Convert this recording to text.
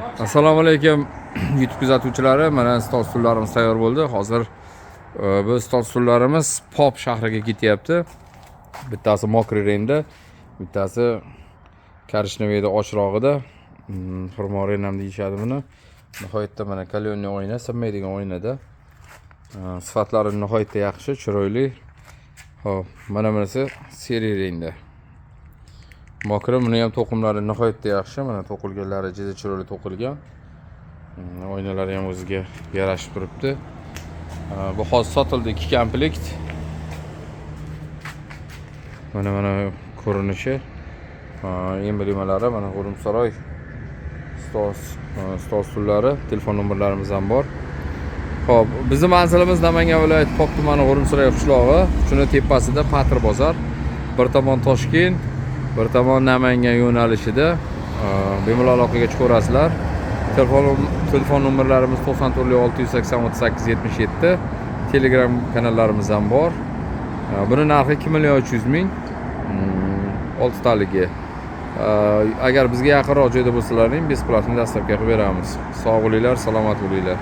Assalomu alaykum YouTube kuzatuvchilari. Mana stol stullarimiz tayyor bo'ldi. Hozir bu stol stullarimiz Pop shahriga ketyapti. Bittasi Mokriy rangda, bittasi Korishnoyda ochrog'ida. Xurmoren ham deyishadi buni. Nihoyatda mana kalyonli oyna, sinmaydigan oynada. Sifatlari nihoyatda yaxshi, chiroyli. Xo'p, mana bunisi seriy rangda. Mokriy buni ham to'qimlari nihoyatda yaxshi. Mana to'qilganlari juda chiroyli to'qilgan. Oynalari ham o'ziga yarashib turibdi. Bu hozir sotildi 2 komplekt. Mana ko'rinishi. Emblemalari mana G'urumsaroy stol stullari, telefon nomerlarimiz ham bor. Xo'p, bizning manzilimiz Namangan viloyati Pop tumani G'urumsaroy qishlog'i. Shuni tepasida Patr bozor. Bir tomon Toshkent, bir tomon Namangan yo'nalishida. Bemalol aloqaga chiqaverasizlar. Telefon nomerlarimiz 94 680 38 77. Telegram kanallarimiz ham bor. Buni narxi 2.300.000. 6 taligi. Agar bizga yaqinroq joyda bo'lsalaring, besplatni dastavka qilib beramiz. Sog' bo'linglar, salomat bo'linglar.